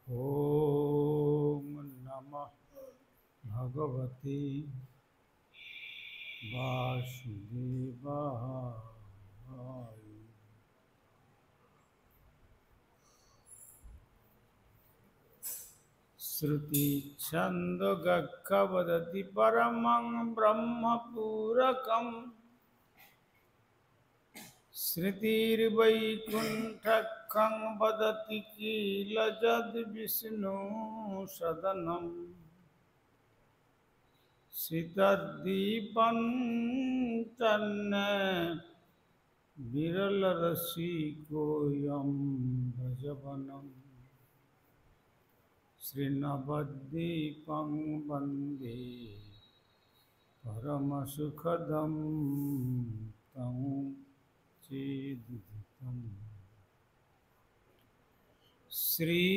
ॐ नमः भगवते वासुदेवाय। श्रुतिछन्दोगक्खवदति परमं ब्रह्मपूरकम् श्रुतिर्वैकुण्ठं वदति किल यद्विष्णुसदनम् सितद्दीपञ्चन्न विरलरसिकोऽयं भजवनम् श्रीनवद्वीपं वन्दे परमसुखदं तं चेदितं श्रीमायापुरं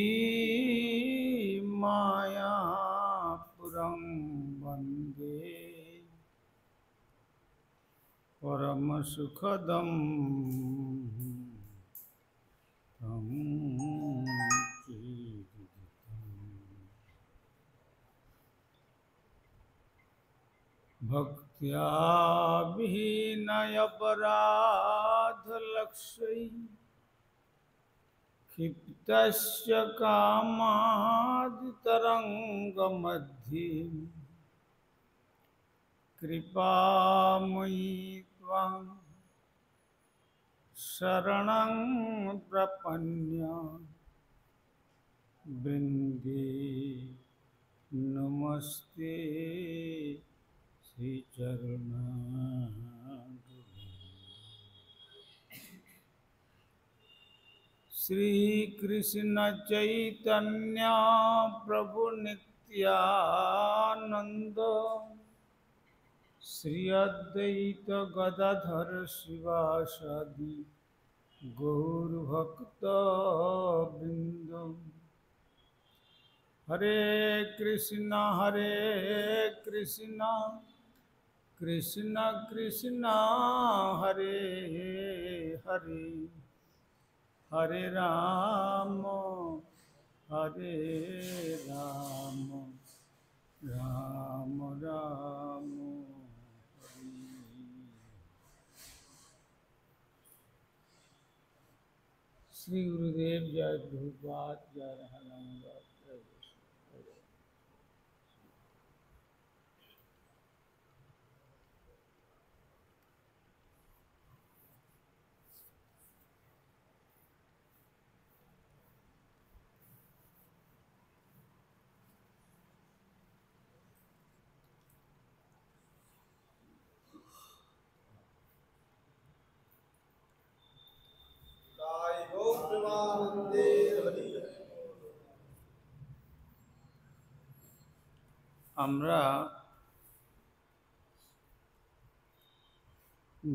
वन्दे परमसुखदं तं भक्त्या विहीनयपराधलक्ष्यै क्षिप्तस्य कामादितरङ्गमध्ये कृपामयि त्वां शरणं प्रपन्य वृन्दे नमस्ते श्रीचरणं। श्रीकृष्ण चैतन्य प्रभु नित्यानंद श्री अद्वैत गदाधर शिवासादि गौरभक्तवृंद। हरे कृष्णा कृष्ण कृष्ण हरे हरे, हरे राम राम राम हरे। श्री गुरुदेव जय प्रभुपाद जय रामानंद। আমরা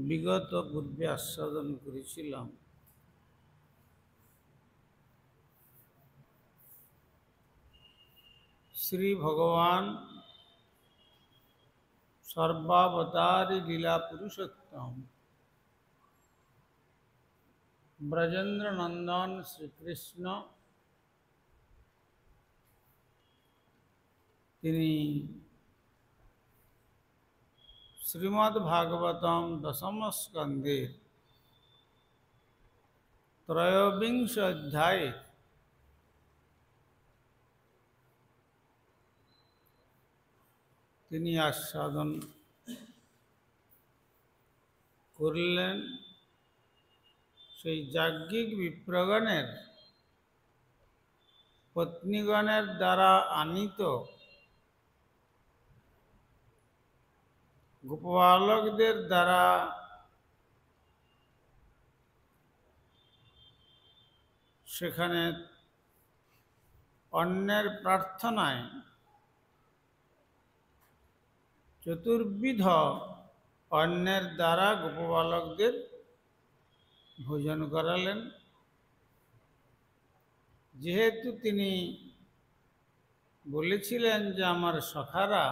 বিগত পূর্বে আস্বাদন করেছিলাম শ্রী ভগবান সর্বাবতারী লীলা পুরুষোত্তম ব্রজেন্দ্র নন্দন শ্রীকৃষ্ণ তিনি শ্রীমদ্ ভাগবতম দশম স্কন্ধের ত্রয়োবিংশ অধ্যায়ে তিনি আস্বাদন করলেন সেই যাজ্ঞিক বিপ্রগণের পত্নীগণের দ্বারা আনীত গোপবালকদের দ্বারা সেখানে অন্যের প্রার্থনায় চতুর্বিধ অন্যের দ্বারা গোপবালকদের ভোজন করালেন। যেহেতু তিনি বলেছিলেন যে আমার সখারা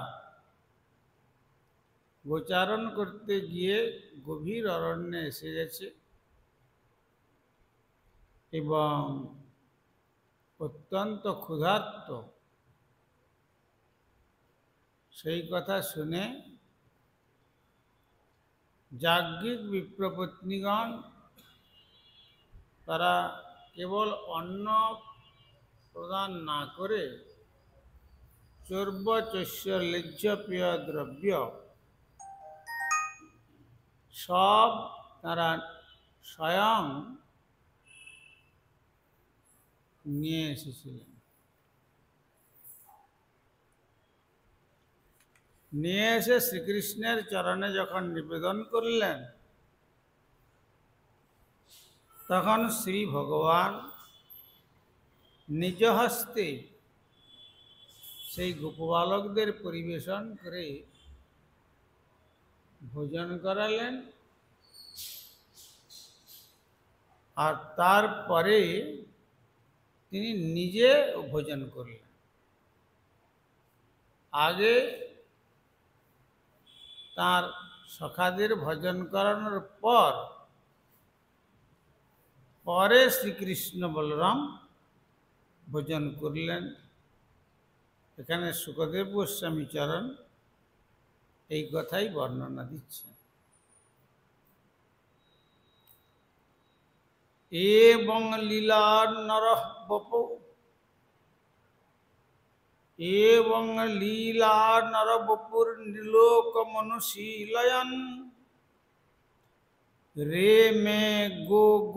গোচারণ করতে গিয়ে গভীর অরণ্যে এসে গেছে এবং অত্যন্ত ক্ষুধার্ত। সেই কথা শুনে যাজ্ঞিক বিপ্রপত্নীগণ তারা কেবল অন্ন প্রদান না করে চর্ব চস্য লেজ্জ পেয় দ্রব্য সব তারা স্বয়ং নিয়ে এসেছিলেন। নিয়ে এসে শ্রীকৃষ্ণের চরণে যখন নিবেদন করলেন, তখন শ্রী ভগবান নিজ হস্তে সেই গোপবালকদের পরিবেশন করে ভোজন করালেন। আর তারপরে তিনি নিজে ভোজন করলেন। আগে তার সখাদের ভোজন করানোর পরে শ্রীকৃষ্ণ বলরাম ভোজন করলেন। এখানে সুখদেব গোস্বামী চরণ এই কথাই বর্ণনা দিচ্ছেন। এবং লীলা নরঃ বপু এবং লীলা নরবপুর নীলোকমনুশীলয়ন রে মে গোপ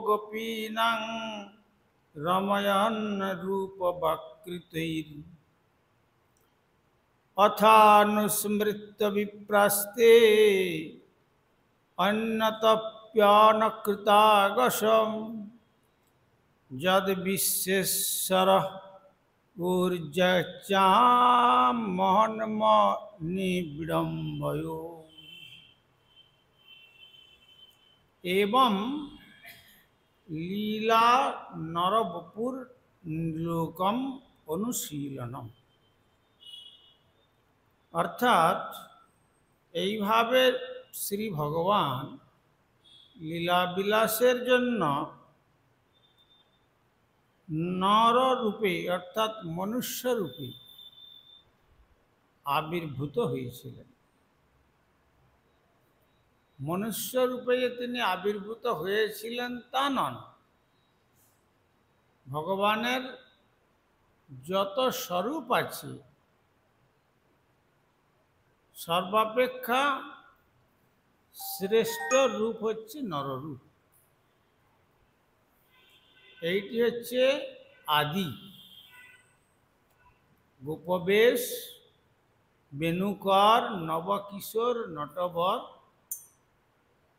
গোপীনাং রময়ন রূপ বাকৃতৈর অথানুস্মৃত্য বিপ্রাস্তে অন্যতপ্যানকৃতাগসম যদ বিশ্বেশ্বর ঊর্জ্জাচামহন্ম নিবিড়ম্বয়। এবং লীলা নরবপুর লোকম অনুশীলনম, অর্থাৎ এইভাবে শ্রী ভগবান লীলাবিলাসের জন্য নররূপে অর্থাৎ মনুষ্যরূপে আবির্ভূত হয়েছিলেন। মনুষ্যরূপে যে তিনি আবির্ভূত হয়েছিলেন তা নন, ভগবানের যত স্বরূপ আছে সর্বাপেক্ষা শ্রেষ্ঠ রূপ হচ্ছে নররূপ। এইটি হচ্ছে আদি। গোপবেশ, বেণুকর, নবকিশোর, নটবর,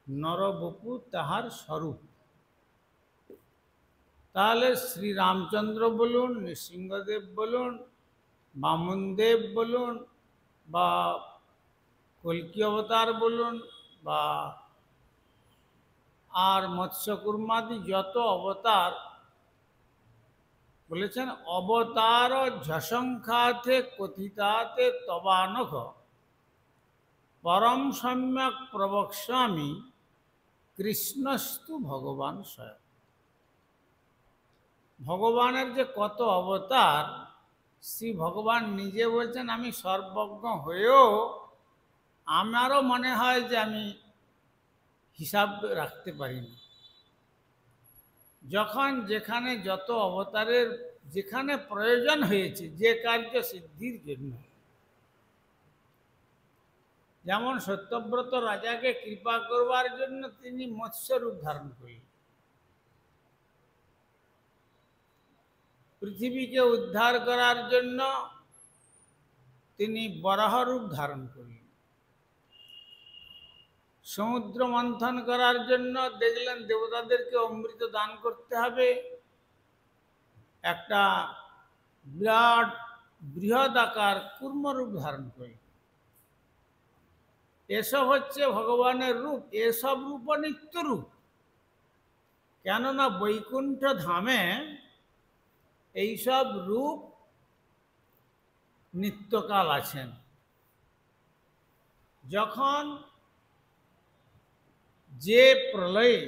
নরবপু তাহার স্বরূপ। তাহলে শ্রীরামচন্দ্র বলুন, নৃসিংহদেব বলুন, বামনদেব বলুন, বা কল্কি অবতার বলুন, বা আর মৎস্যকুর্মাদি যত অবতার বলেছেন, অবতার ঝসংখ্যাতে কথিতাতে তবানঘ পরম সম্যক প্রবক্ষ্যামি কৃষ্ণস্তু ভগবান স্বয়ং। ভগবানের যে কত অবতার, শ্রী ভগবান নিজে বলছেন আমি সর্বজ্ঞ হয়েও আমারও মনে হয় যে আমি হিসাব রাখতে পারি না। যখন যেখানে যত অবতারের যেখানে প্রয়োজন হয়েছে যে কার্য সিদ্ধির জন্য, যেমন সত্যব্রত রাজাকে কৃপা করবার জন্য তিনি মৎস্য রূপ ধারণ করলেন, পৃথিবীকে উদ্ধার করার জন্য তিনি বরাহ রূপ ধারণ করলেন, সমুদ্র মন্থন করার জন্য দেখলেন দেবতাদেরকে অমৃত দান করতে হবে, একটা বিরাট বৃহৎ আকার কূর্মরূপ ধারণ করলেন। এসব হচ্ছে ভগবানের রূপ। এসব রূপ নিত্য রূপ, কেননা বৈকুণ্ঠ ধামে এইসব রূপ নিত্যকাল আছেন। যখন যে প্রলয়ে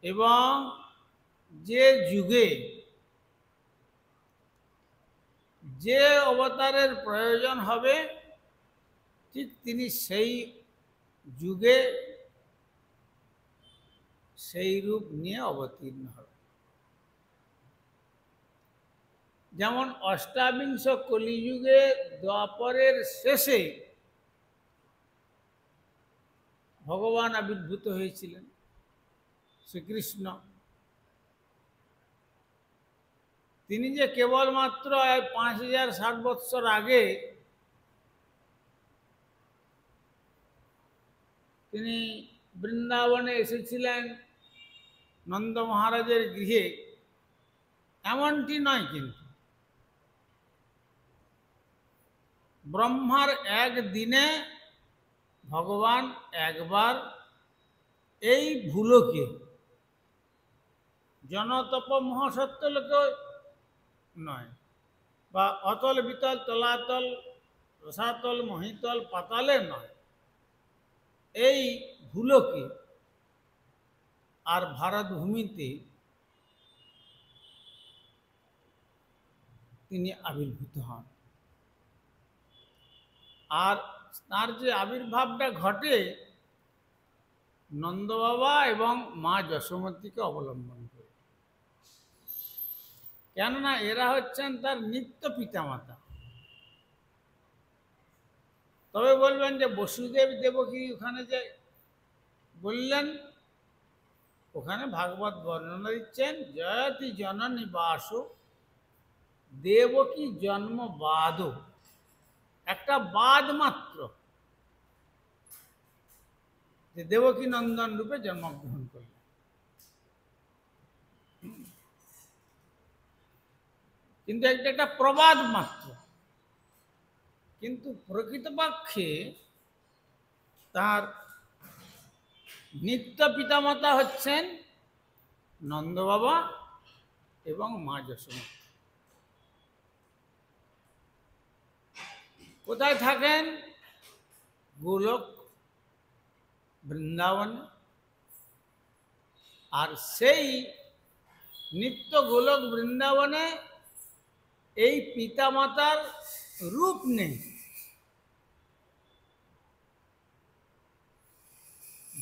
এবং যে যুগে যে অবতারের প্রয়োজন হবে ঠিক তিনি সেই যুগে সেই রূপ নিয়ে অবতীর্ণ হবে। যেমন অষ্টাবিংশ কলিযুগে দ্বাপরের শেষে ভগবান আবির্ভূত হয়েছিলেন শ্রীকৃষ্ণ। তিনি যে কেবলমাত্র 5060 বৎসর আগে তিনি বৃন্দাবনে এসেছিলেন নন্দ মহারাজের গৃহে, এমনটি নয়। কিন্তু ব্রহ্মার একদিনে ভগবান একবার এই ভূলোকে, জনতপ মহাসত্য লোকে নয়, বা অতল বিতল তলাতল রসাতল মহিতল পাতালে নয়, এই ভূলোকে আর ভারত ভূমিতে তিনি আবির্ভূত হন। আর তার যে আবির্ভাবটা ঘটে নন্দ বাবা এবং মা যশোমতীকে অবলম্বন করে, কেননা এরা হচ্ছেন তার নিত্য পিতামাতা। তবে বলবেন যে বসুদেব দেবকী ওখানে যে বললেন, ওখানে ভাগবত বর্ণনা দিচ্ছেন জয়তি জননী বাস দেবকী জন্ম বাদ, একটা বাদ মাত্র, যে দেবকী নন্দন রূপে জন্মগ্রহণ করলেন। কিন্তু একটা প্রবাদ মাত্র, কিন্তু প্রকৃতপক্ষে তার নিত্য পিতামাতা হচ্ছেন নন্দ বাবা এবং মা যশোমতী। কোথায় থাকেন? গোলক বৃন্দাবন। আর সেই নিত্য গোলক বৃন্দাবনে এই পিতামাতার রূপ নেই,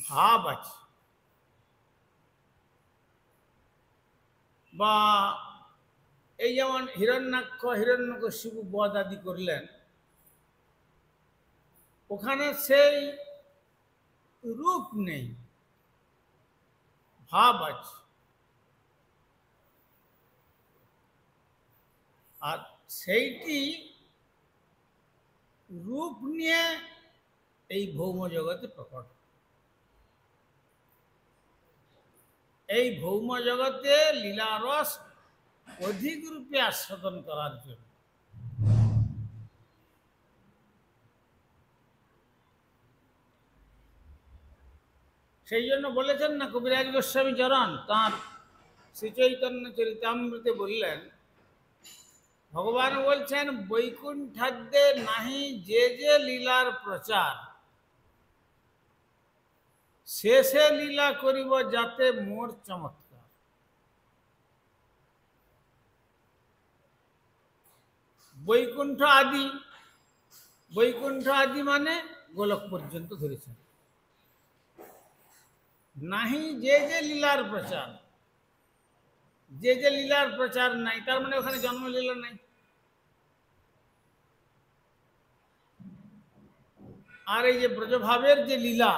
ভাব আছে। বা এই যেমন হিরণ্যাক্ষ হিরণ্যকশিপু বধ আদি করলেন, ওখানে সেই রূপ নেই, ভাব আছে। আর সেইটি রূপ নিয়ে এই ভৌম জগতে প্রকট। এই ভৌম জগতে লীলারস অধিক রূপে আস্বাদন করার জন্য। সেই জন্য বলেছেন না কবিরাজ গোস্বামী চরণ তাঁর শ্রীচৈতন্য চরিতামৃতে বললেন, ভগবান বলছেন বৈকুণ্ঠাদ্যে নাহি যে যে লীলার প্রচার, শেষে লীলা করিব যাতে মোর চমৎকার। বৈকুণ্ঠ আদি, বৈকুণ্ঠ আদি মানে গোলক পর্যন্ত ধরেছেন। নাহি যে যে লীলার প্রচার, যে যে লীলার প্রচার নাই, তার মানে ওখানে জন্মলীলা নাই। আর এই যে ব্রজভাবের যে লীলা,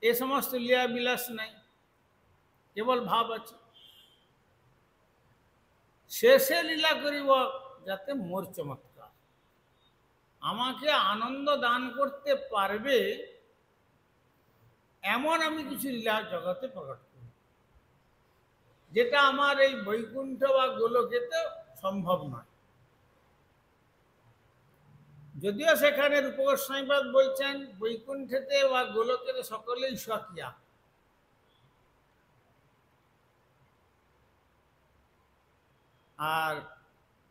এ সমস্ত লীলা বিলাস নাই, কেবল ভাব আছে। শেষে লীলা করিব যাতে মোর চমৎকার, আমাকে আনন্দ দান করতে পারবে এমন আমি কিছু লীলা জগতে প্রকট করি, যেটা আমার এই বৈকুণ্ঠ বা গোলকেতে সম্ভব নয়। যদিও সেখানে রূপ গোস্বামীপাদ বলছেন বৈকুণ্ঠেতে বা গোলকের সকলেই স্বকীয়া, আর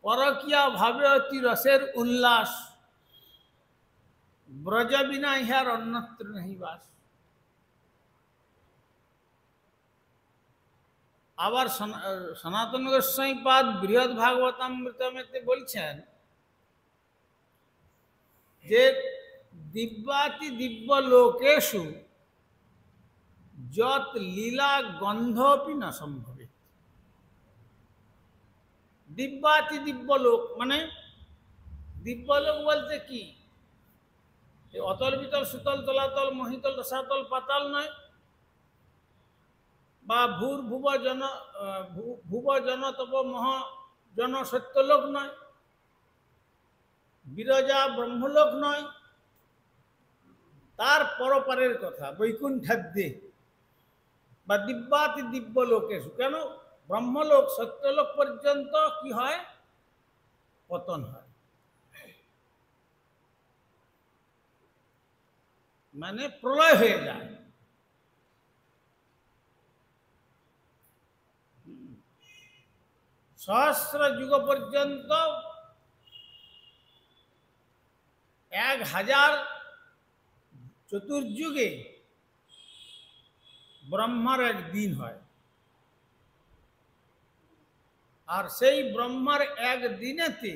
পরকীয়া ভাবে অতি রসের উল্লাস, ব্রজ বিনা ইহার অন্যত্র নাহি বাস। আবার সনাতন গোস্বামী পাদ বৃহৎ ভাগবতামৃতমেতে বলছেন যে দিব্যাতি দিব্য লোকেষু যত লীলা গন্ধপি না সম্ভবে। দিব্যাতি দিব্য লোক মানে দিব্যলোক বলতে কি, অতল বিতল সুতল তলাতল মহিতল রসাতল পাতাল নয়, বা ভূর ভুব জন তপ মহ জন সত্যলোক নয়, বিরজা ব্রহ্মলোক নয়, তার পরপারের কথা বৈকুণ্ঠাদ্যে বা দিব্যাতি দিব্য লোকেশু। কেন ব্রহ্মলোক সত্যলোক পর্যন্ত কি হয়, পতন হয়, মানে প্রলয় হয়ে যায়। সহস্র যুগ পর্যন্ত 1000 চতুর্যুগে ব্রহ্মার একদিন হয়, আর সেই ব্রহ্মার একদিনেতে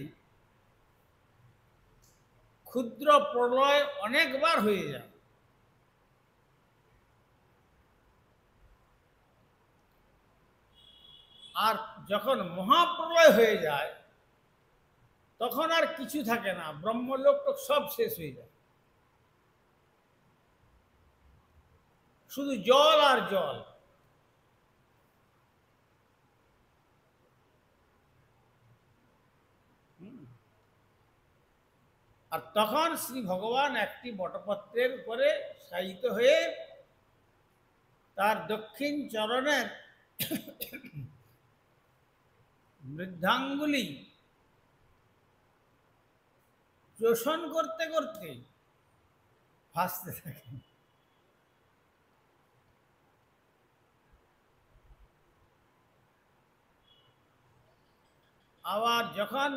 ক্ষুদ্র প্রলয় অনেকবার হয়ে যায়। আর যখন মহাপ্রলয় হয়ে যায় তখন আর কিছু থাকে না, ব্রহ্মলোক তো সব শেষ হয়ে যায়, শুধু জল আর জল। আর তখন শ্রী ভগবান একটি বটপত্রের উপরে শায়িত হয়ে তার দক্ষিণ চরণের বৃদ্ধাঙ্গুলি চোষণ করতে করতে ভাসতে থাকেন। আবার যখন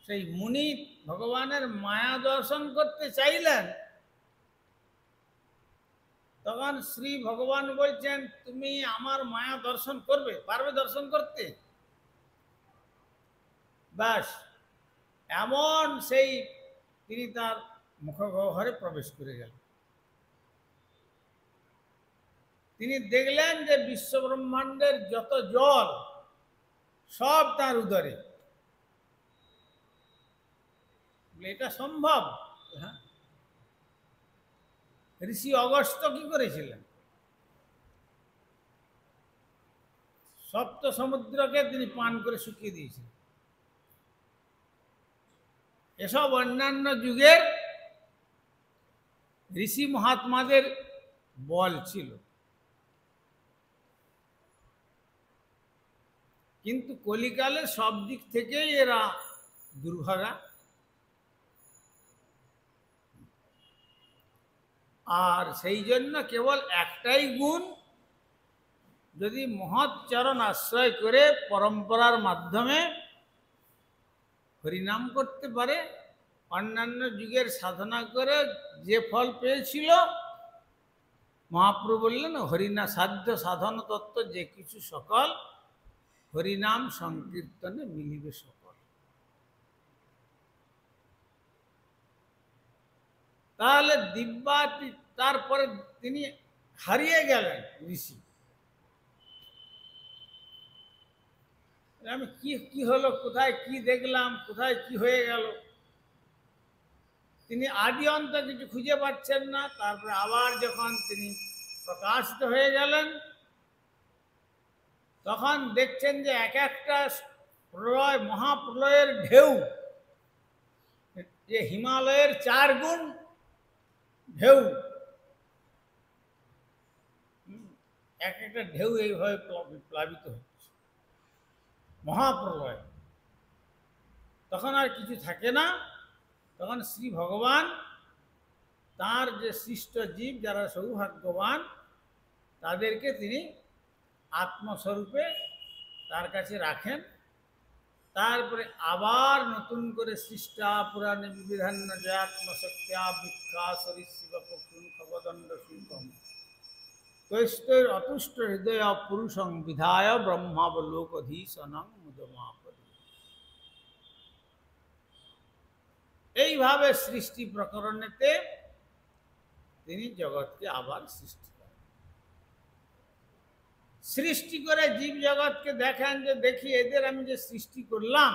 সেই মুনি ভগবানের মায়া দর্শন করতে চাইলেন, তখন শ্রী ভগবান বলছেন তুমি আমার মায়া দর্শন করবে, পারবে দর্শন করতে? ব্যাস, এমন সেই তিনি তার মুখগহ্বরে প্রবেশ করে গেলেন। তিনি দেখলেন যে বিশ্ব ব্রহ্মাণ্ডের যত জল সব তার উদরে। এটা সম্ভব? হ্যাঁ। ঋষি অগস্ত্য কি করেছিলেন? সপ্ত সমুদ্রকে তিনি পান করে শুকিয়ে দিয়েছিলেন। এসব অন্যান্য যুগের ঋষি মহাত্মাদের বল ছিল, কিন্তু কলিকালে সব দিক থেকেই এরা দুর্ভাগা। আর সেই জন্য কেবল একটাই গুণ, যদি মহৎ চরণ আশ্রয় করে পরম্পরার মাধ্যমে হরিনাম করতে পারে, অন্যান্য যুগের সাধনা করে যে ফল পেয়েছিল, মহাপ্রভু বললেন হরিনা সাধ্য সাধন তত্ত্ব যে কিছু সকল, হরিনাম সংকীর্তনে মিলিবে সকল। তাহলে দিব্যাতি, তারপরে তিনি হারিয়ে গেলেন ঋষি। আমি কি হলো, কোথায় কি দেখলাম, কোথায় কি হয়ে গেল, তিনি আদি অন্ত কিছু খুঁজে পাচ্ছেন না। তারপরে আবার যখন তিনি প্রকাশিত হয়ে গেলেন, তখন দেখছেন যে এক একটা প্রলয়, মহাপ্রলয়ের ঢেউ, যে হিমালয়ের 4 গুণ ঢেউ, এক একটা ঢেউ এইভাবে প্লাবিত হচ্ছে, মহাপ্রলয়। তখন আর কিছু থাকে না, তখন শ্রী ভগবান তার যে সৃষ্ট জীব যারা সৌভাগ্যবান, তাদেরকে তিনি আত্মস্বরূপে তার কাছে রাখেন। তারপরে আবার নতুন করে সৃষ্টা পুরাণে বিবিধান্য জয়াত্মশক্তিয়া বিখ্যাসরি শিব পক্ষুন খবদণ্ড শুল্কম, তৈস্তৈর অতুষ্ট হৃদয় পুরুষং বিধায় ব্রহ্মাবলোকধীশনং মুদমাপরি। এইভাবে সৃষ্টি প্রকরণেতে তিনি জগৎকে আবার সৃষ্টি করেন। সৃষ্টি করে জীব জগৎকে দেখেন যে দেখি এদের আমি যে সৃষ্টি করলাম,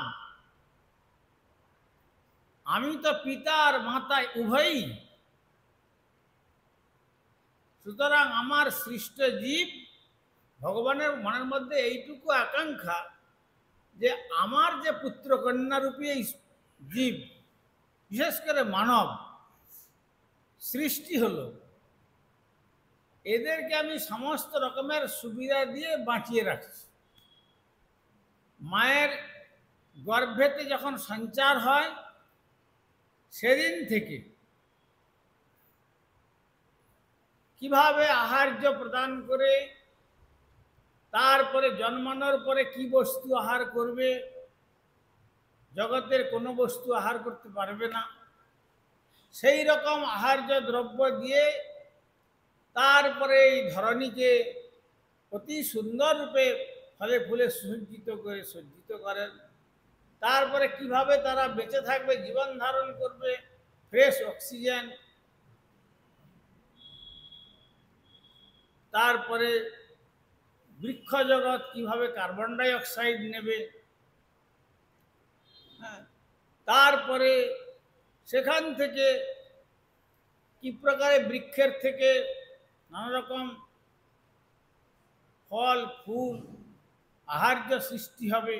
আমি তো পিতা আর মাতা উভয়ই, সুতরাং আমার সৃষ্ট জীব, ভগবানের মনের মধ্যে এইটুকু আকাঙ্ক্ষা যে আমার যে পুত্র কন্যারূপী এই জীব, বিশেষ করে মানব সৃষ্টি হলো, এদেরকে আমি সমস্ত রকমের সুবিধা দিয়ে বাঁচিয়ে রাখছি। মায়ের গর্ভেতে যখন সঞ্চার হয় সেদিন থেকে কিভাবে আহার্য প্রদান করে, তারপরে জন্মানোর পরে কি বস্তু আহার করবে, জগতের কোনো বস্তু আহার করতে পারবে না, সেই রকম আহার্য দ্রব্য দিয়ে তারপরে এই ধরণীকে অতি সুন্দর রূপে ফলে ফুলে সজ্জিত করেন। তারপরে কিভাবে তারা বেঁচে থাকবে, জীবন ধারণ করবে, ফ্রেশ অক্সিজেন, তারপরে বৃক্ষ জগৎ কিভাবে কার্বন ডাই অক্সাইড নেবে, তারপরে সেখান থেকে কি প্রকারে বৃক্ষের থেকে নানা রকম ফল ফুল আহার্য সৃষ্টি হবে,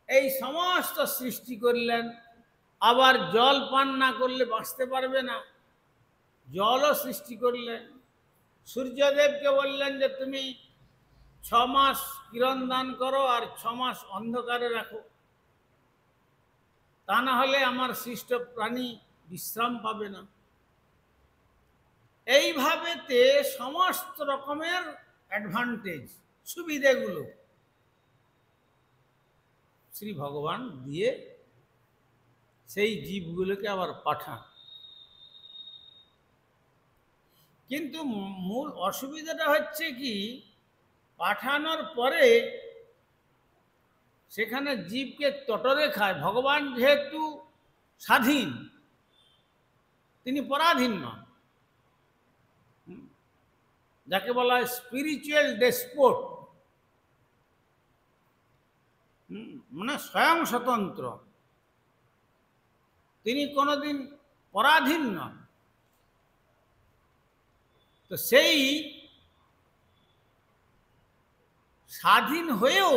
এই সমস্ত সৃষ্টি করলেন। আবার জল পান না করলে বাঁচতে পারবে না, জলও সৃষ্টি করলেন। সূর্যদেবকে বললেন যে তুমি 6 মাস কিরণ দান করো আর 6 মাস অন্ধকারে রাখো, তা না হলে আমার সৃষ্ট প্রাণী বিশ্রাম পাবে না। এইভাবেতে সমস্ত রকমের অ্যাডভান্টেজ, সুবিধেগুলো শ্রী ভগবান দিয়ে সেই জীবগুলোকে আবার পাঠান। কিন্তু মূল অসুবিধাটা হচ্ছে কি, পাঠানোর পরে সেখানে জীবকে তটরে খায়। ভগবান যেহেতু স্বাধীন, তিনি পরাধীন নন, যাকে বলা হয় স্পিরিচুয়াল ডেসপোট, মানে স্বয়ং স্বতন্ত্র, তিনি কোনোদিন পরাধীন নন। তো সেই স্বাধীন হয়েও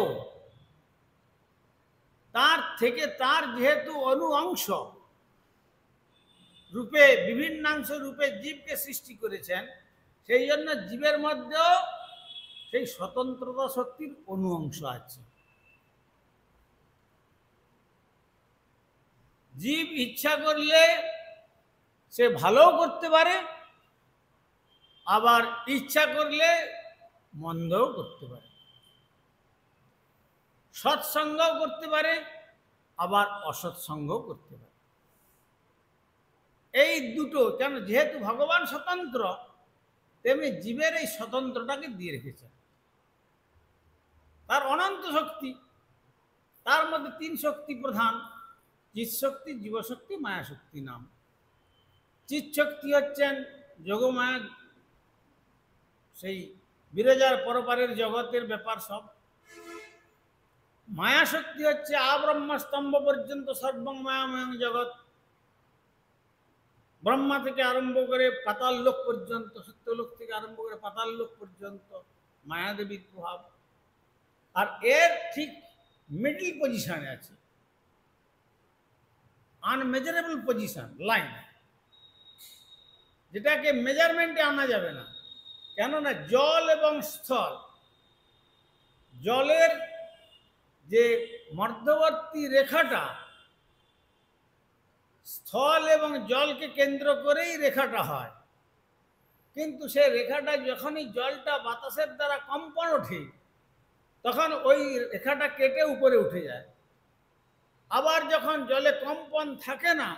তার থেকে তার যেহেতু অংশ রূপে, বিভিন্নাংশ রূপে জীবকে সৃষ্টি করেছেন, সেই জন্য জীবের মধ্যেও সেই স্বতন্ত্রতা শক্তির অংশ আছে। জীব ইচ্ছা করলে সে ভালোও করতে পারে, আবার ইচ্ছা করলে মন্দও করতে পারে, সৎসঙ্গও করতে পারে, আবার অসৎসঙ্গও করতে পারে। এই দুটো, কেন যেহেতু ভগবান স্বতন্ত্র, তেমনি জীবের এই স্বতন্ত্রটাকে দিয়ে রেখেছেন। তার অনন্ত শক্তি, তার মধ্যে 3 শক্তি প্রধান: চিৎশক্তি, জীবশক্তি, মায়াশক্তি নাম। চিৎশক্তি হচ্ছেন যোগমায়া, সেই বিরজার পরপারের জগতের ব্যাপার সব। মায়াশক্তি হচ্ছে আব্রহ্মস্তম্ভ পর্যন্ত সর্বং মায়াময় জগৎ, ব্রহ্মা থেকে আরম্ভ করে পাতাল লোক পর্যন্ত, সত্যলোক থেকে আরম্ভ করে পাতাল লোক পর্যন্ত মায়াদেবীর প্রভাব। আর এর ঠিক মিডল পজিশনে আছে আনমেজারেবল পজিশন, লাইন, যেটাকে মেজারমেন্টে আনা যাবে না। কেননা জল এবং স্থল, জলের যে মধ্যবর্তী রেখাটা, স্থল এবং জলকে কেন্দ্র করেই রেখাটা হয়, কিন্তু সেই রেখাটা যখনই জলটা বাতাসের দ্বারা কম্পন ওঠে, তখন ওই রেখাটা কেটে উপরে উঠে যায়। আবার যখন জলে কম্পন থাকে না,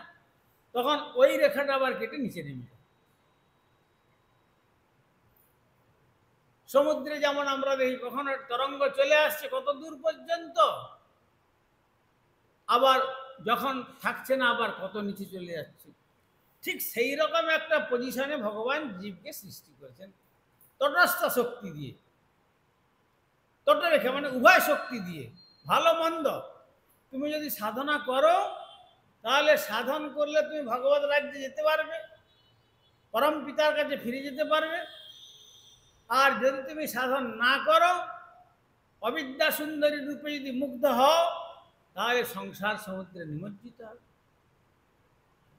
তখন ওই রেখাটা আবার কেটে নিচে নেমে যায়। সমুদ্রে যেমন আমরা দেখি কখনো তরঙ্গ চলে আসছে কত দূর পর্যন্ত, আবার যখন থাকছে না আবার কত নিচে চলে যাচ্ছে। ঠিক সেই রকম একটা পজিশনে ভগবান জীবকে সৃষ্টি করেছেন তটস্থ শক্তি দিয়ে, তটরেখা মানে উভয় শক্তি দিয়ে। ভালো মন্দ তুমি যদি সাধনা করো তাহলে সাধন করলে তুমি ভগবত রাজ্যে যেতে পারবে, পরম পিতার কাছে ফিরে যেতে পারবে। আর যদি তুমি সাধন না করো, অবিদ্যা সুন্দরী রূপে যদি মুগ্ধ হও, তাহলে সংসার সমুদ্রে নিমজ্জিত হবে।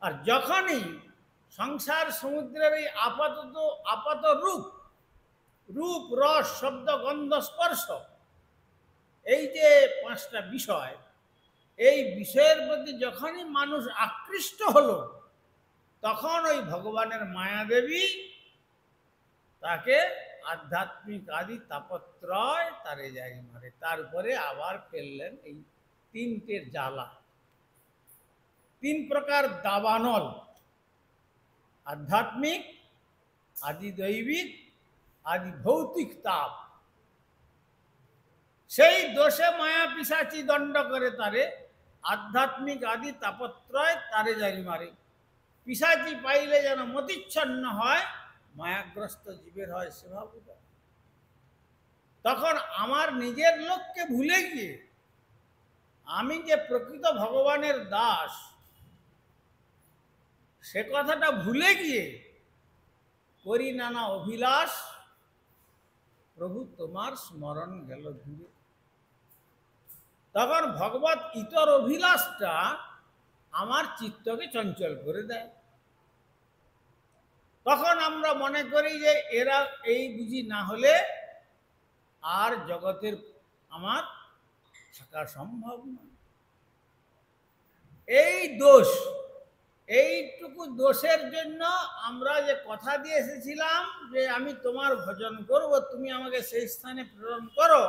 আর যখনই সংসার সমুদ্রের এই আপাত রূপ, রূপ রস শব্দ গন্ধ স্পর্শ, এই যে পাঁচটা বিষয়, এই বিষয়ের প্রতি যখনই মানুষ আকৃষ্ট হলো, তখন ওই ভগবানের মায়াদেবী তাকে আধ্যাত্মিক আদি তাপত্রয় তারে যাই মারে। তারপরে আবার ফেললেন এই তিনটের জ্বালা, তিন প্রকার দাবানল, আধ্যাত্মিক, আদি দৈবিক, আদি ভৌতিক তাপ। সেই দোষে মায়া পিশাচি দণ্ড করে তারে, আধ্যাত্মিক আদি তাপত্রয় তারে জারি মারে। পিশাচি পাইলে যেন মতিচ্ছন্ন হয়, মায়াগ্রস্ত জীবের হয় সেভাবুদয়। তখন আমার নিজের লোককে ভুলে গিয়ে আমি যে প্রকৃত ভগবানের দাস, সে কথাটা ভুলে গিয়ে করি নানা অভিলাষ, প্রভু তোমার স্মরণ গেল দূরে। তখন ভগবত ইতর অভিলাষটা আমার চিত্তকে চঞ্চল করে দেয়। তখন আমরা মনে করি যে এরা এই বুঝি না হলে আর জগতের আমার থাকা সম্ভব নয়। এই দোষ, এইটুকু দোষের জন্য আমরা যে কথা দিয়ে এসেছিলাম যে আমি তোমার ভজন করব, তুমি আমাকে সেই স্থানে প্রেরণ করো,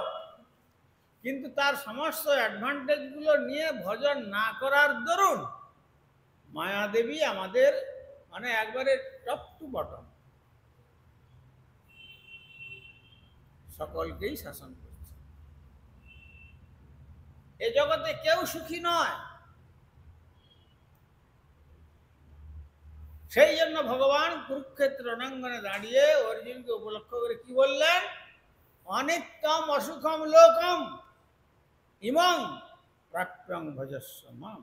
কিন্তু তার সমস্ত অ্যাডভান্টেজগুলো নিয়ে ভজন না করার দরুন মায়াদেবী আমাদের মানে একবারে টপ টু বটম সকলকেই শাসন করছে। এ জগতে কেউ সুখী নয়। সেই জন্য ভগবান কুরুক্ষেত্র রণাঙ্গনে দাঁড়িয়ে অর্জুনকে উপলক্ষ করে কি বললেন? অনিত্যম অসুখম লোকম ইমং প্রাপ্যং ভজস্ব মাম।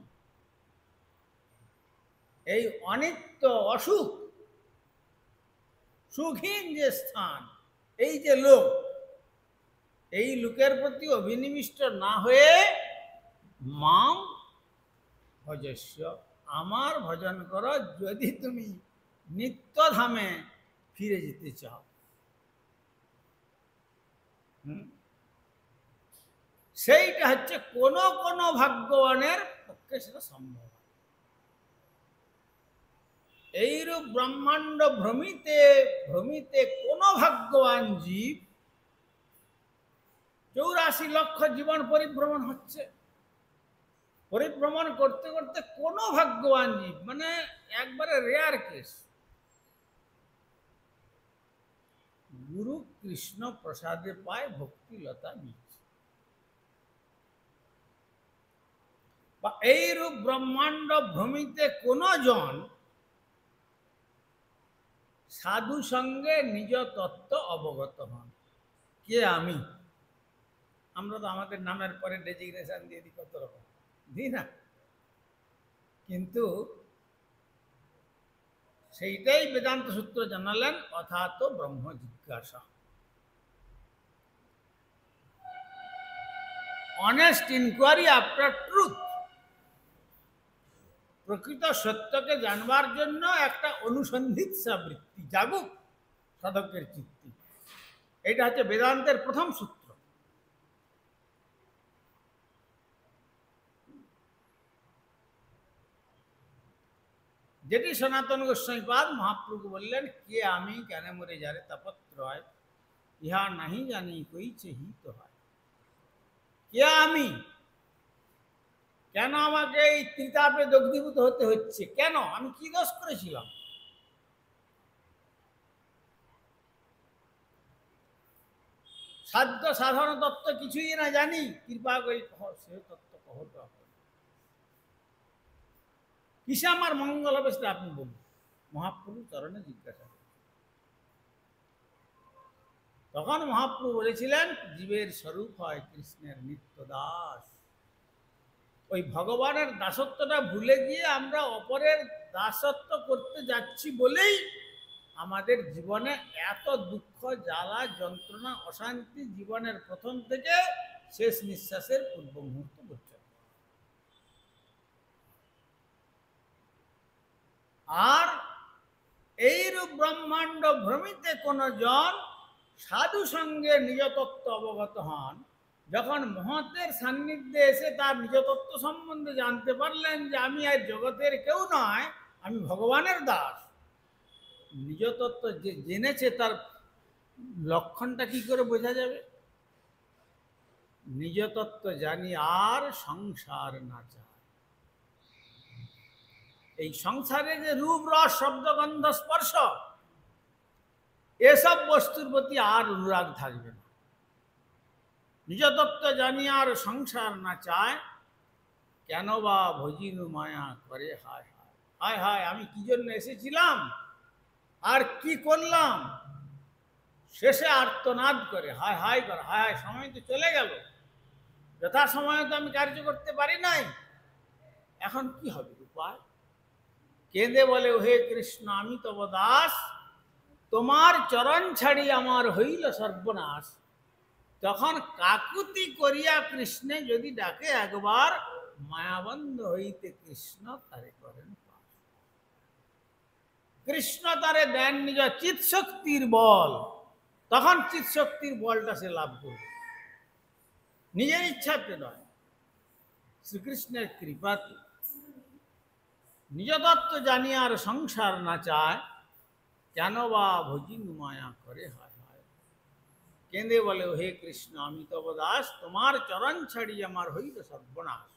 এই অনিত্য অসুখ, সুখহীন যে স্থান, এই যে লোক, এই লোকের প্রতি অভিনিবিষ্ট না হয়ে মাম ভজস্ব, আমার ভজন করো যদি তুমি নিত্যধামে ফিরে যেতে চাও। সেইটা হচ্ছে কোন কোন ভাগ্যবানের পক্ষে সেটা সম্ভব। এইরূপ ব্রহ্মাণ্ড ভ্রমিতে ভ্রমিতে কোন ভাগ্যবান জীব 84 লক্ষ জীবন পরিভ্রমণ হচ্ছে, পরিভ্রমণ করতে করতে কোন ভাগ্যবান জীব মানে একবারে রেয়ার কেস গুরু কৃষ্ণ প্রসাদে পায় ভক্তিলতা বীজ। বা এইরূপ ব্রহ্মাণ্ড ভ্রমিতে কোন জন সাধু সঙ্গে নিজ তত্ত্ব অবগত হন। কে আমি? আমরা তো আমাদের নামের পরে ডেজিগনেশন দিয়ে দিই, কত রকম দিই না, কিন্তু সেইটাই বেদান্ত সূত্র জানালেন, অথাতো ব্রহ্ম জিজ্ঞাসা। অনেস্ট ইনকোয়ারি আফটার ট্রুথ, প্রকৃত সত্যকে জানবার জন্য একটা অনুসন্ধিৎসা বৃত্তি জাগুক সাধকের চিত্তে। এটা হচ্ছে বেদান্তের প্রথম সূত্র। যেটি সনাতন গোস্বামীপাদ মহাপ্রভু বললেন, কে আমি কেন মরে যারে তাপত্রয়, ইহা নাহি জানি কইছে হিত হয়। কে আমি? কেন আমাকে এই ত্রিতাপে দগ্ধীভূত হতে হচ্ছে? কেন? আমি কি দোষ করেছিলাম? সাধ্য সাধারণ তত্ত্ব কিছুই না জানি, কৃপা করি কহ সে তত্ত্ব কহ তো আপনি। কিসে আমার মঙ্গল হবে সেটা আপনি বলুন। মহাপ্রভু চরণে জিজ্ঞাসা করেন। তখন মহাপ্রভু বলেছিলেন, জীবের স্বরূপ হয় কৃষ্ণের নিত্য দাস। ওই ভগবানের দাসত্বটা ভুলে গিয়ে আমরা অপরের দাসত্ব করতে যাচ্ছি বলেই আমাদের জীবনে এত দুঃখ, জ্বালা, যন্ত্রণা, অশান্তি জীবনের প্রথম থেকে শেষ নিঃশ্বাসের পূর্ব মুহূর্ত পর্যন্ত। আর এইরূপ ব্রহ্মাণ্ড ভ্রমিতে কোন জন সাধু সঙ্গে নিজতত্ত্ব অবগত হন, যখন মহতের সান্নিধ্যে এসে তার নিজতত্ত্ব সম্বন্ধে জানতে পারলেন যে আমি আর জগতের কেউ নয়, আমি ভগবানের দাস। নিজতত্ত্ব যে জেনেছে তার লক্ষণটা কি করে বোঝা যাবে? নিজতত্ত্ব জানি আর সংসার না চায়। এই সংসারে যে রূপ, রস, শব্দ, গন্ধ, স্পর্শ, এসব বস্তুর প্রতি আর অনুরাগ থাকবে না। নিজতত্ত্ব জানি আর সংসার না চায়, কেন বা ভজিনু মায়া করে হায় হায়। হায় হায়, আমি কি জন্য এসেছিলাম আর কি করলাম। শেষে আর্তনাদ করে, হায় হায় করে, হায় হায়, সময় তো চলে গেল, যথা সময় তো আমি কার্য করতে পারি নাই, এখন কি হবে উপায়? কেঁদে বলে, হে কৃষ্ণ আমি তব দাস, তোমার চরণ ছাড়ি আমার হইল সর্বনাশ। তখন কাকুতি করিয়া কৃষ্ণে যদি ডাকে একবার, মায়াবন্ধ হইতে কৃষ্ণ তারে করেন পার। কৃষ্ণ তারে দেন নিজ চিৎ শক্তির বল। তখন চিৎ শক্তির বলটা সে লাভ করবে, নিজের ইচ্ছাতে নয়, শ্রীকৃষ্ণের কৃপাতে। নিজতত্ত্ব জানি আর সংসার না চায়, কেন বা ভজিনু মায়া করে হায় হায়। কেঁদে বলে, হে কৃষ্ণ আমি তব দাস, তোমার চরণ ছাড়ি আমার হইল সর্বনাশ।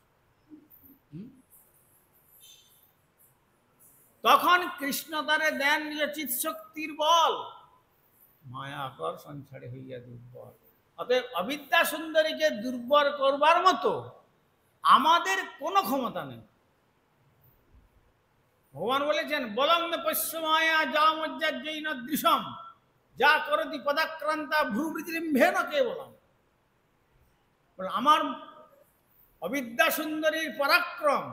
তখন কৃষ্ণ তারে দেন নিজ চিৎ শক্তির বল, মায়া আকর্ষণ ছাড়ে হইয়া দুর্বল। অতএব অবিদ্যা সুন্দরীকে দুর্বল করবার মতো আমাদের কোনো ক্ষমতা নেই। ভগবান বলেছেন, বলং মে পশ্য মায়া যা মজ্জাজ্জৈন দৃশম যা করতি পদাক্রান্তা ভ্রুবৃতিলিম্ভেন কেবলম। আমার অবিদ্যা সুন্দরীর পরাক্রম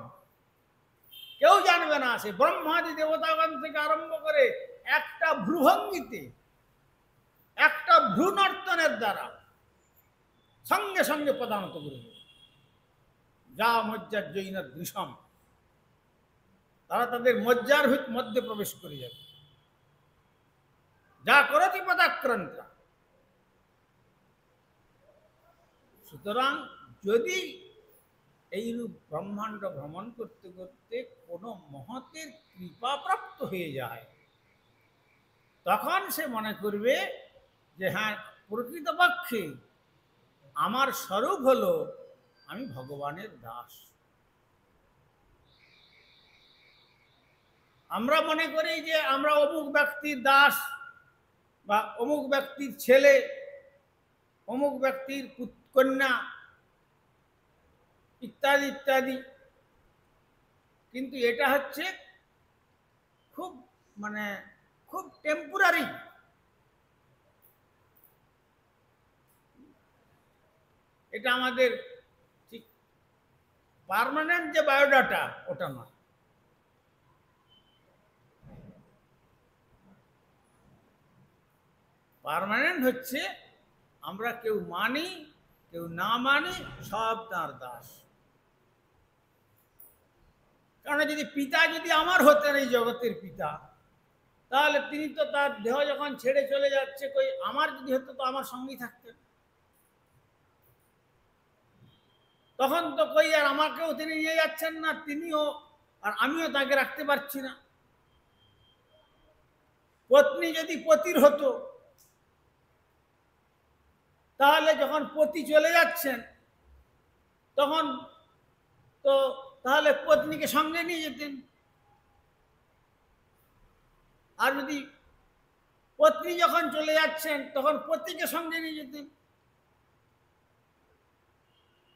কেউ জানবে না। সে ব্রহ্মাদি দেবতাগণ থেকে আরম্ভ করে একটা ভ্রুভঙ্গিতে, একটা ভ্রুনর্তনের দ্বারা সঙ্গে সঙ্গে পদানত করে দেবে। যা মজ্জাজ্জৈন দৃশম, তারা তাদের মজ্জার মধ্যে প্রবেশ করে যাবে। যা করতি পদাক্রান্তা। সুতরাং যদি এইরূপ ব্রহ্মাণ্ড ভ্রমণ করতে করতে কোনো মহতের কৃপা প্রাপ্ত হয়ে যায়, তখন সে মনে করবে যে হ্যাঁ, প্রকৃতপক্ষে আমার স্বরূপ হলো আমি ভগবানের দাস। আমরা মনে করি যে আমরা অমুক ব্যক্তির দাস, বা অমুক ব্যক্তির ছেলে, অমুক ব্যক্তির কন্যা, ইত্যাদি ইত্যাদি। কিন্তু এটা হচ্ছে খুব খুব টেম্পোরারি। এটা আমাদের ঠিক পার্মানেন্ট যে বায়োডাটা ওটা নয়। পার্মানেন্ট হচ্ছে আমরা কেউ মানি কেউ না মানি, সব তাঁর দাস। কারণ যদি পিতা যদি আমার হতেন, এই জগতের পিতা, তাহলে তিনি তো তার দেহ যখন ছেড়ে চলে যাচ্ছে, কই আমার যদি হতো তো আমার সঙ্গেই থাকতেন। তখন তো কই আর আমাকেও তিনি নিয়ে যাচ্ছেন না, তিনিও আর আমিও তাকে রাখতে পারছি না। পত্নী যদি পতির হতো, তাহলে যখন পতি চলে যাচ্ছেন তখন তো তাহলে পত্নীকে সঙ্গে নিয়ে যেতেন। আর যদি পত্নী যখন চলে যাচ্ছেন তখন পতিকে সঙ্গে নিয়ে যেতেন।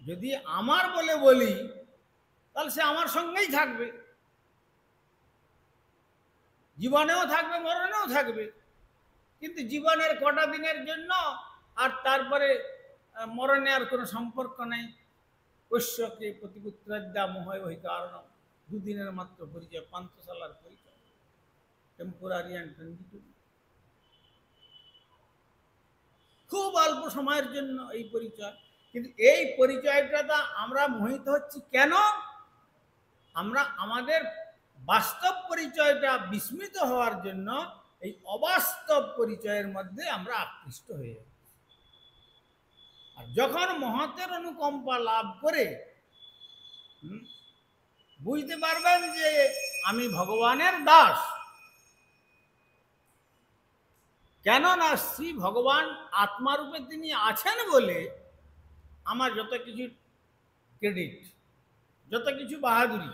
যদি আমার বলে বলি তাহলে সে আমার সঙ্গেই থাকবে, জীবনেও থাকবে, মরণেও থাকবে। কিন্তু জীবনের কটা দিনের জন্য, আর তারপরে মরণে আর কোনো সম্পর্ক নেই। ঐশ্বকে প্রতিপুত্রাদ্যা মোহয় ওই কারণ, দুদিনের মাত্র পরিচয়, পান্থশালার পরিচয়, টেম্পোরারি অ্যান্ড ট্রানজিটরি, খুব অল্প সময়ের জন্য এই পরিচয়। কিন্তু এই পরিচয়টা আমরা মোহিত হচ্ছি কেন? আমরা আমাদের বাস্তব পরিচয়টা বিস্মৃত হওয়ার জন্য এই অবাস্তব পরিচয়ের মধ্যে আমরা আকৃষ্ট হয়ে যাই। আর যখন মহতের অনুকম্পা লাভ করে বুঝতে পারবেন যে আমি ভগবানের দাস, কেননা শ্রী ভগবান আত্মারূপে তিনি আছেন বলে আমার যত কিছু ক্রেডিট, যত কিছু বাহাদুরি,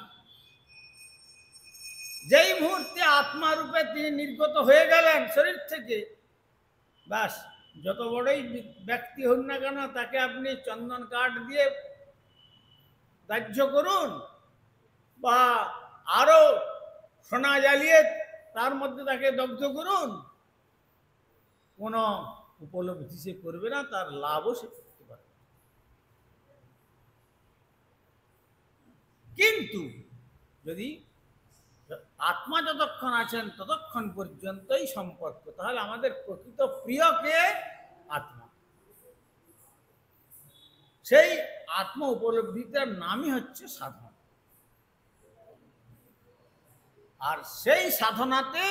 যেই মুহূর্তে আত্মারূপে তিনি নির্গত হয়ে গেলেন শরীর থেকে, ব্যাস যত বড়ই ব্যক্তি হন না কেন তাকে আপনি চন্দন কাঠ দিয়ে দাহ্য করুন বা আরো সোনা জ্বালিয়ে তার মধ্যে তাকে দগ্ধ করুন, কোনো উপলব্ধি সে করবে না, তার লাভও সে করতে পারবে। কিন্তু যদি আত্মা যতক্ষণ আছেন ততক্ষণ পর্যন্তই সম্পর্ক, তাহলে আমাদের প্রকৃত প্রিয়কে আত্মা। সেই আত্ম উপলব্ধিটার নামই হচ্ছে সাধনা। আর সেই সাধনাতে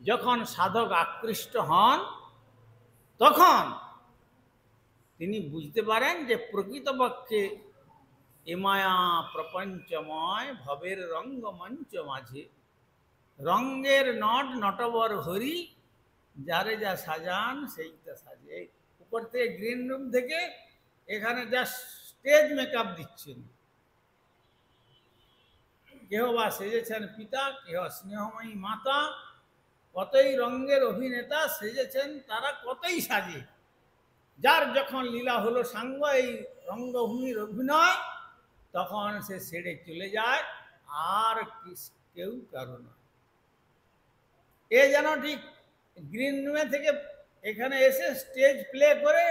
যখন সাধক আকৃষ্ট হন তখন তিনি বুঝতে পারেন যে প্রকৃতপক্ষে এ মায়া প্রপঞ্চময় ভবের রঙ্গমঞ্চ মাঝে রঙ্গের নট নটবর হরি, যারে যা সাজান সেইটা সাজে। উপর থেকে গ্রিন রুম থেকে এখানে যা স্টেজ মেকআপ দিচ্ছেন, কেহ বা সেজেছেন পিতা, কেহ স্নেহময়ী মাতা, কতই রঙ্গের অভিনেতা সেজেছেন তারা, কতই সাজে। যার যখন লীলা হলো সাঙ্গ এই রঙ্গভূমির অভিনয়, তখন সে ছেড়ে চলে যায়, আর কেউ কারো না। এ যেন ঠিক গ্রিন রুমে থেকে এখানে এসে স্টেজ প্লে করে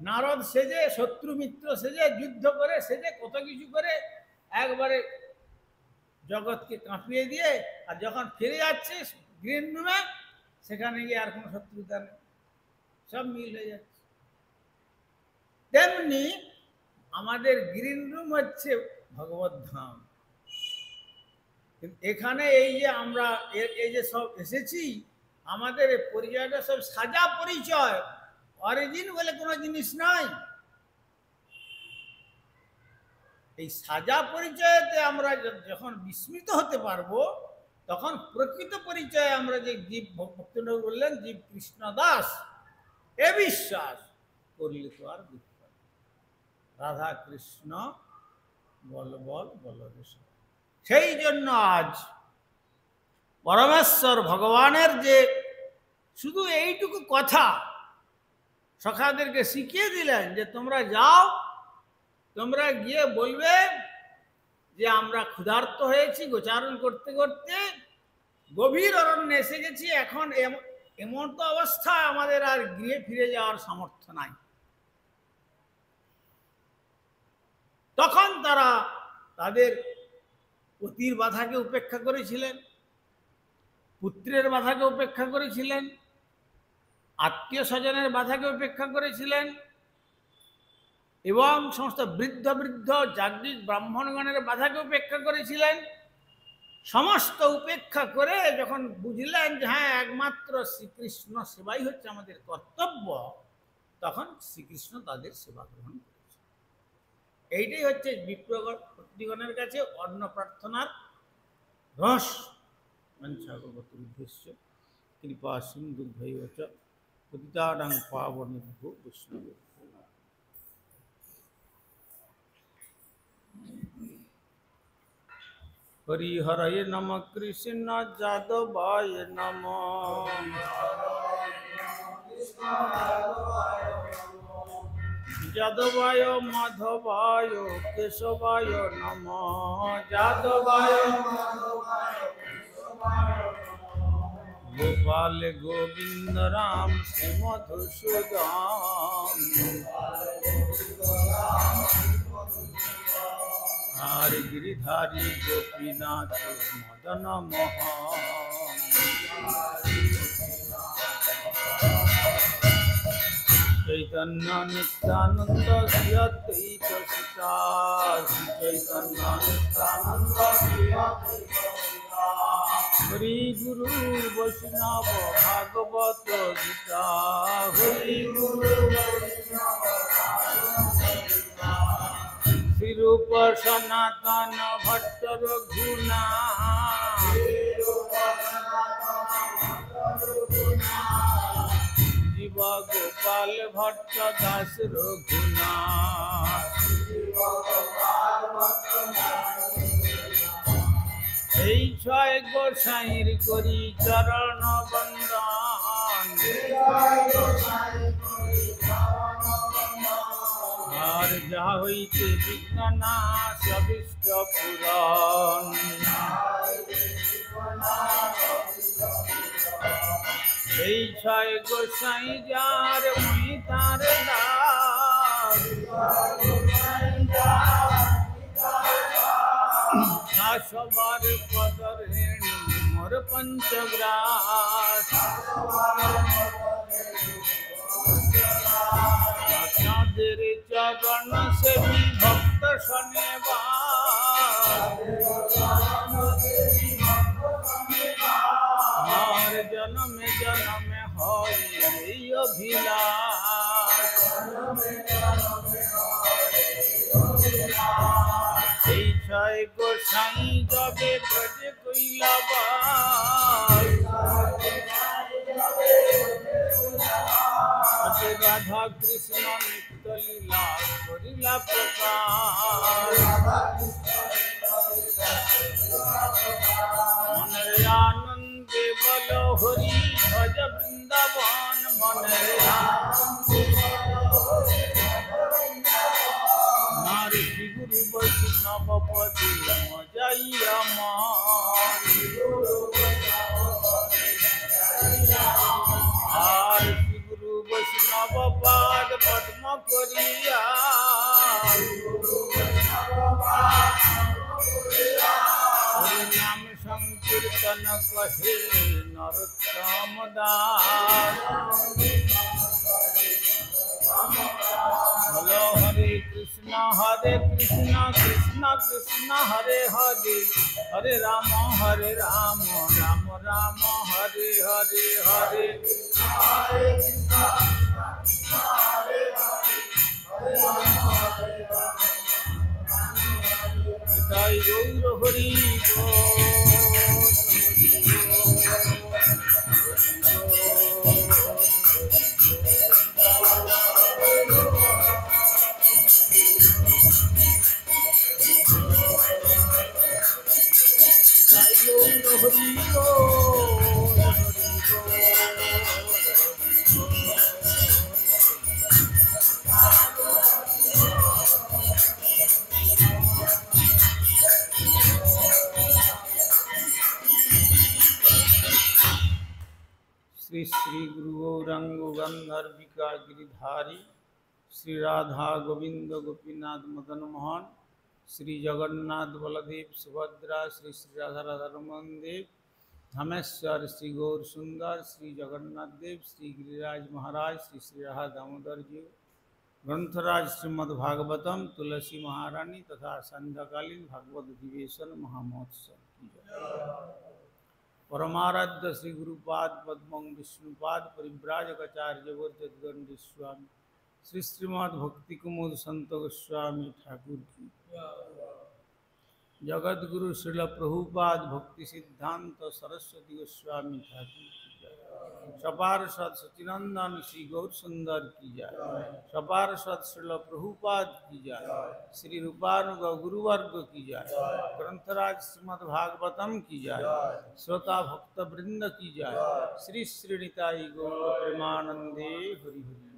নারদ সেজে, শত্রু মিত্র সেজে, যুদ্ধ করে সেজে, কত কিছু করে একবারে জগৎকে কাঁপিয়ে দিয়ে, আর যখন ফিরে যাচ্ছে গ্রিন রুমে সেখানে গিয়ে আর কোনো শত্রুতা নেই, সব মিল হয়ে যাচ্ছে। তেমনি আমাদের গ্রিন রুম হচ্ছে ভগবত ধাম। এখানে এই যে আমরা এই যে সব এসেছি, আমাদের পরিচয়টা সব সাজা পরিচয়, অরিজিন বলে কোনো জিনিস নাই। এই সাজা পরিচয়তে আমরা যখন বিস্মিত হতে পারবো, তখন প্রকৃত পরিচয় আমরা যে জীব, ভক্তনগর বললেন জীব কৃষ্ণ দাস, এ বিশ্বাস করলে তো আর দুঃখ। রাধা কৃষ্ণ বল বল বলরে। সেই জন্য আজ পরমেশ্বর ভগবানের যে শুধু এইটুকু কথা সখাদেরকে শিখিয়ে দিলেন যে তোমরা যাও, তোমরা গিয়ে বলবে যে আমরা ক্ষুধার্ত হয়েছি, গোচারণ করতে করতে গভীর অরণ্যে এসে গেছি, এখন এমন তো অবস্থা আমাদের আর গৃহে ফিরে যাওয়ার সামর্থ্য নাই। তখন তারা তাদের পতির বাধাকে উপেক্ষা করেছিলেন, পুত্রের বাধাকে উপেক্ষা করেছিলেন, আত্মীয় স্বজনের বাধাকে উপেক্ষা করেছিলেন, এবং সমস্ত বৃদ্ধ বৃদ্ধ যাজ্ঞিক ব্রাহ্মণগণের বাধাকে উপেক্ষা করেছিলেন। সমস্ত উপেক্ষা করে যখন বুঝলেন যে হ্যাঁ একমাত্র শ্রীকৃষ্ণ সেবাই হচ্ছে আমাদের কর্তব্য, তখন শ্রীকৃষ্ণ তাদের সেবা গ্রহণ করেছে। এইটাই হচ্ছে বিপ্রগণের কাছে অন্ন প্রার্থনার রহস্য। মঞ্চাগত উদ্দেশ্য কৃপা সিন্ধু ভৈবচ পতিতানাং পাবনেভ্যো বৈষ্ণবেভ্যো। হরিহরয়ে নম কৃষ্ণ যাদবায় নম। যাদবায় মাধবায় কেশবায় নমঃ যাদবায় গোপাল গোবিন্দ রাম শ্রী মধুসূদন আর গিরিধারী গোপীনাথ মদন মোহন চৈতন্য নিত্যানন্দ শ্রী অদ্বৈত সীতা শ্রী চৈতন্য নিত্যানন্দ শ্রী অদ্বৈত হরি গুরু বৈষ্ণব ভাগবত গীতা হরি গুরু শ্রীরূপ সনাতন ভট্ট রঘুনা জীব গোপাল ভট্ট দাস রঘুনা এই ছয় গোসাইর করি চরণ বন্দন আর যা হইতে বিঘ্ন নাশ অভীষ্ট পূরণ এই ছয় গোসাই যার মুই তার দাস সবার পদর হেণু মোর পঞ্চগ্রাস আপনাদের চরণ সেবী ভক্ত শোনেবার জনমে জনমে হয় এই অভিলাষ এই ছয় গোসাই যবে ব্রজে কইলাবার রাধা কৃষ্ণ নিত্য লীলা করিলা প্রকাশ মনের আনন্দে বল হরি ভজ বৃন্দাবন মনের নারী গুরু বৈষ্ণব পদে মজাইয়া মান আর গুরু বৈষ্ণব পাদ পদ্ম করিয়া নাম সংকীর্তন কহে নরোত্তম দাস বলো হরে কৃষ্ণ কৃষ্ণ কৃষ্ণ হরে হরে হরে রাম রাম রাম হরে হরে হরে তাই গৌর হরি श्री श्री गुरु गौरांग गंधर्विका गिरिधारी श्री राधा गोविंद गोपीनाथ मदन मोहन श्री जगन्नाथ बलदेव सुभद्रा श्री श्री राधा राधारमन देव धमेश्वर श्री गौर सुंदर श्री जगन्नाथ देव श्री गिरिराज महाराज श्री श्री राधा दामोदर जी ग्रंथराज श्रीमद्भागवतम तुलसी महारानी तथा संध्याकालीन भागवत अधिवेशन महामहोत्सव की जय। परमाराध्य श्री गुरुपाद पद्मं विष्णुपाद परिव्राजकाचार्य वर्जद्गंड स्वामी श्री श्रीमद् भक्ति कुमुद संत गोस्वामी ठाकुर की जगत गुरु श्रील प्रभुपाद भक्ति सिद्धांत सरस्वती गोस्वामी ठाकुर की जय। सपार्षद सचिनंदन श्री गौर सुंदर की जय। सपार्षद श्रील प्रभुपाद की जय। श्री रूपानुग गुरुवर्ग की जय। ग्रंथराज श्रीमद् भागवतम की जय। श्रोता भक्त वृंद की जय। श्री श्री निताई गौर प्रेमानंदे हरि हरि।